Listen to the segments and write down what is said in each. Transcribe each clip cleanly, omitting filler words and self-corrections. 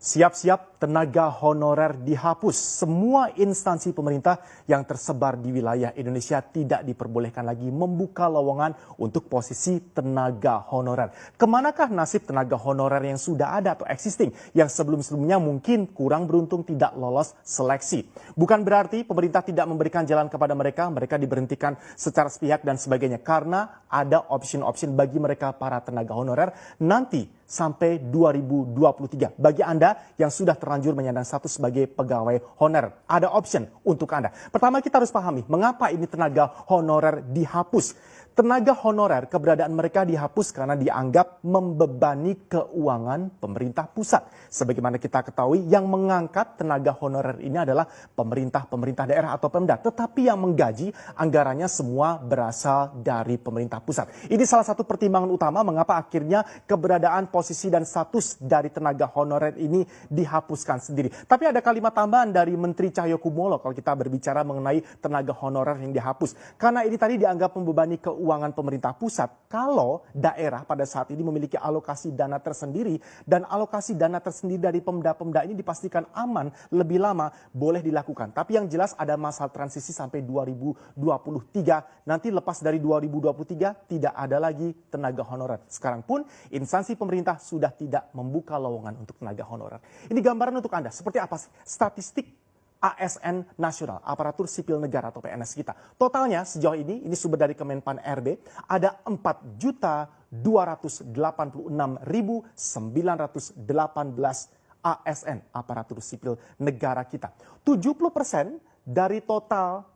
Siap-siap tenaga honorer dihapus. Semua instansi pemerintah yang tersebar di wilayah Indonesia tidak diperbolehkan lagi membuka lowongan untuk posisi tenaga honorer. Kemanakah nasib tenaga honorer yang sudah ada atau existing yang sebelum-sebelumnya mungkin kurang beruntung tidak lolos seleksi? Bukan berarti pemerintah tidak memberikan jalan kepada mereka, mereka diberhentikan secara sepihak dan sebagainya. Karena ada option-option bagi mereka para tenaga honorer nanti sampai 2023. Bagi Anda yang sudah terlanjur menyandang status sebagai pegawai honorer, ada option untuk Anda. Pertama, kita harus pahami mengapa ini tenaga honorer dihapus. Tenaga honorer, keberadaan mereka dihapus karena dianggap membebani keuangan pemerintah pusat. Sebagaimana kita ketahui, yang mengangkat tenaga honorer ini adalah pemerintah daerah atau Pemda. Tetapi yang menggaji anggarannya semua berasal dari pemerintah pusat. Ini salah satu pertimbangan utama mengapa akhirnya keberadaan posisi dan status dari tenaga honorer ini dihapuskan sendiri. Tapi ada kalimat tambahan dari Menteri Cahyokumolo kalau kita berbicara mengenai tenaga honorer yang dihapus. Karena ini tadi dianggap membebani keuangan pemerintah pusat kalau daerah pada saat ini memiliki alokasi dana tersendiri dan alokasi dana tersendiri dari Pemda-Pemda ini dipastikan aman lebih lama boleh dilakukan. Tapi yang jelas ada masa transisi sampai 2023. Nanti lepas dari 2023 tidak ada lagi tenaga honorer. Sekarang pun instansi pemerintah sudah tidak membuka lowongan untuk tenaga honorer. Ini gambaran untuk Anda seperti apa sih statistik ASN nasional, aparatur sipil negara atau PNS kita. Totalnya sejauh ini sumber dari Kemenpan RB, ada 4.286.918 ASN, aparatur sipil negara kita. 70% dari total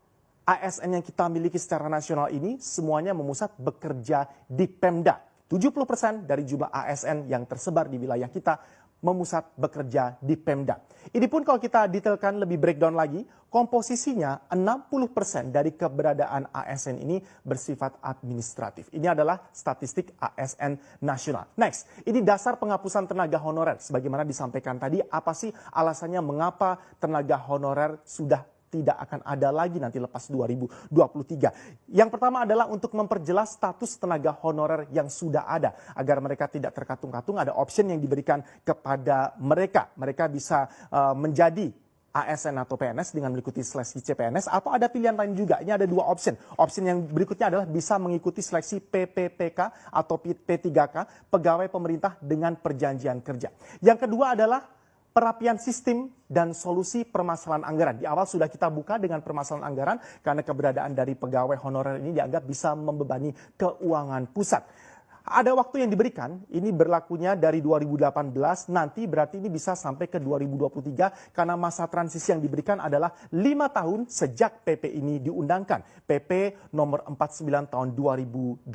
ASN yang kita miliki secara nasional ini semuanya memusat bekerja di Pemda. 70% dari jumlah ASN yang tersebar di wilayah kita memusat bekerja di Pemda. Ini pun kalau kita detailkan lebih breakdown lagi, komposisinya 60% dari keberadaan ASN ini bersifat administratif. Ini adalah statistik ASN nasional. Next, ini dasar penghapusan tenaga honorer. Sebagaimana disampaikan tadi, apa sih alasannya mengapa tenaga honorer sudah tidak akan ada lagi nanti lepas 2023. Yang pertama adalah untuk memperjelas status tenaga honorer yang sudah ada. Agar mereka tidak terkatung-katung, ada option yang diberikan kepada mereka. Mereka bisa menjadi ASN atau PNS dengan mengikuti seleksi CPNS atau ada pilihan lain juga. Ini ada dua option. Option yang berikutnya adalah bisa mengikuti seleksi PPPK atau P3K, pegawai pemerintah dengan perjanjian kerja. Yang kedua adalah perapian sistem dan solusi permasalahan anggaran. Di awal sudah kita buka dengan permasalahan anggaran karena keberadaan dari pegawai honorer ini dianggap bisa membebani keuangan pusat. Ada waktu yang diberikan, ini berlakunya dari 2018, nanti berarti ini bisa sampai ke 2023 karena masa transisi yang diberikan adalah 5 tahun sejak PP ini diundangkan. PP nomor 49 tahun 2018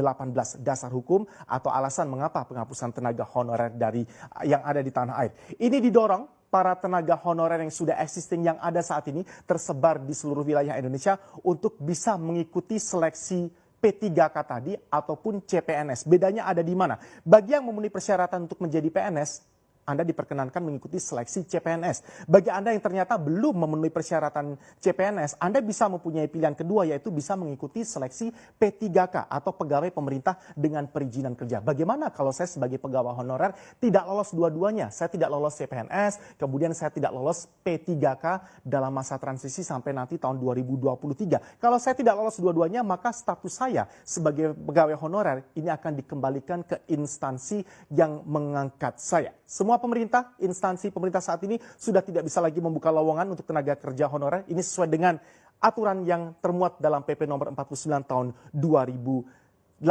dasar hukum atau alasan mengapa penghapusan tenaga honorer dari yang ada di tanah air. Ini didorong para tenaga honorer yang sudah existing yang ada saat ini tersebar di seluruh wilayah Indonesia untuk bisa mengikuti seleksi P3K tadi ataupun CPNS. Bedanya ada di mana? Bagi yang memenuhi persyaratan untuk menjadi PNS, Anda diperkenankan mengikuti seleksi CPNS. Bagi Anda yang ternyata belum memenuhi persyaratan CPNS, Anda bisa mempunyai pilihan kedua yaitu bisa mengikuti seleksi P3K atau pegawai pemerintah dengan perizinan kerja. Bagaimana kalau saya sebagai pegawai honorer tidak lolos dua-duanya? Saya tidak lolos CPNS, kemudian saya tidak lolos P3K dalam masa transisi sampai nanti tahun 2023. Kalau saya tidak lolos dua-duanya, maka status saya sebagai pegawai honorer ini akan dikembalikan ke instansi yang mengangkat saya. Semua pemerintah, instansi pemerintah saat ini sudah tidak bisa lagi membuka lowongan untuk tenaga kerja honorer. Ini sesuai dengan aturan yang termuat dalam PP nomor 49 tahun 2018.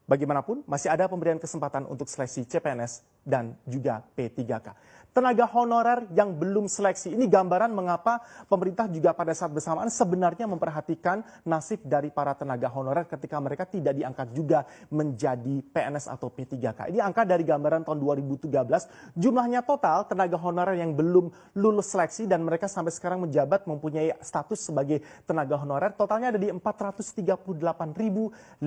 Bagaimanapun masih ada pemberian kesempatan untuk seleksi CPNS dan juga P3K. Tenaga honorer yang belum seleksi, ini gambaran mengapa pemerintah juga pada saat bersamaan sebenarnya memperhatikan nasib dari para tenaga honorer ketika mereka tidak diangkat juga menjadi PNS atau P3K. Ini angka dari gambaran tahun 2013, jumlahnya total tenaga honorer yang belum lulus seleksi dan mereka sampai sekarang menjabat mempunyai status sebagai tenaga honorer, totalnya ada di 438.590.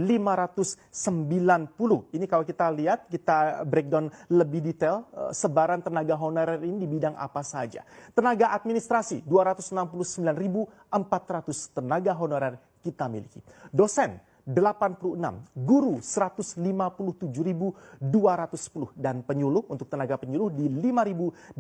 Ini kalau kita lihat, kita breakdown lebih detail sebaran tenaga honorer ini di bidang apa saja. Tenaga administrasi 269.400 tenaga honorer kita miliki. Dosen guru 157.210 dan penyuluh untuk tenaga penyuluh di 5.803.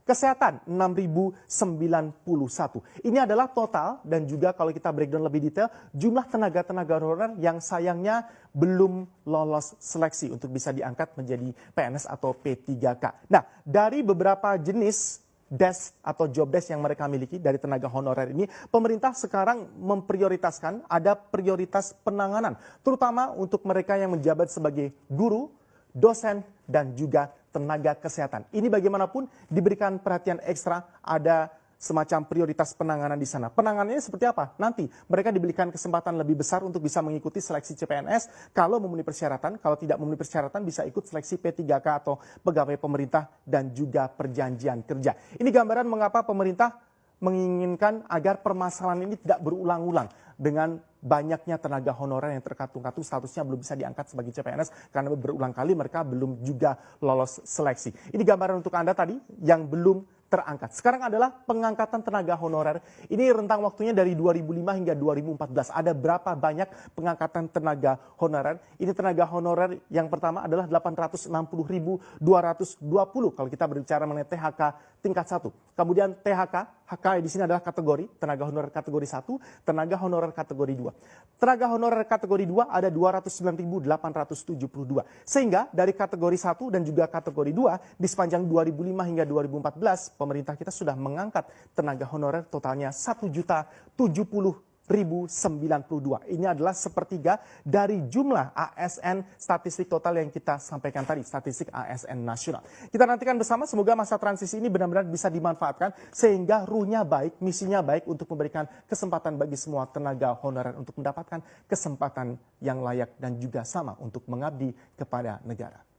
Kesehatan 6.091. Ini adalah total dan juga kalau kita breakdown lebih detail jumlah tenaga-tenaga honorer yang sayangnya belum lolos seleksi untuk bisa diangkat menjadi PNS atau P3K. Nah, dari beberapa jenis desk atau job desk yang mereka miliki dari tenaga honorer ini, pemerintah sekarang memprioritaskan ada prioritas penanganan, terutama untuk mereka yang menjabat sebagai guru, dosen, dan juga tenaga kesehatan. Ini bagaimanapun diberikan perhatian ekstra, ada semacam prioritas penanganan di sana. Penanganannya seperti apa? Nanti mereka diberikan kesempatan lebih besar untuk bisa mengikuti seleksi CPNS kalau memenuhi persyaratan, kalau tidak memenuhi persyaratan bisa ikut seleksi P3K atau pegawai pemerintah dan juga perjanjian kerja. Ini gambaran mengapa pemerintah menginginkan agar permasalahan ini tidak berulang-ulang dengan banyaknya tenaga honorer yang terkatung-katung statusnya belum bisa diangkat sebagai CPNS karena berulang kali mereka belum juga lolos seleksi. Ini gambaran untuk Anda tadi yang belum terangkat. Sekarang adalah pengangkatan tenaga honorer. Ini rentang waktunya dari 2005 hingga 2014. Ada berapa banyak pengangkatan tenaga honorer? Ini tenaga honorer yang pertama adalah 860.220 kalau kita berbicara mengenai THK tingkat 1. Kemudian THK, HK di sini adalah kategori tenaga honorer kategori 1, tenaga honorer kategori 2. Tenaga honorer kategori 2 ada 209.872. Sehingga dari kategori 1 dan juga kategori 2 di sepanjang 2005 hingga 2014 pemerintah kita sudah mengangkat tenaga honorer totalnya 1.070.092. Ini adalah sepertiga dari jumlah ASN statistik total yang kita sampaikan tadi, statistik ASN nasional. Kita nantikan bersama semoga masa transisi ini benar-benar bisa dimanfaatkan sehingga ruhnya baik, misinya baik untuk memberikan kesempatan bagi semua tenaga honorer untuk mendapatkan kesempatan yang layak dan juga sama untuk mengabdi kepada negara.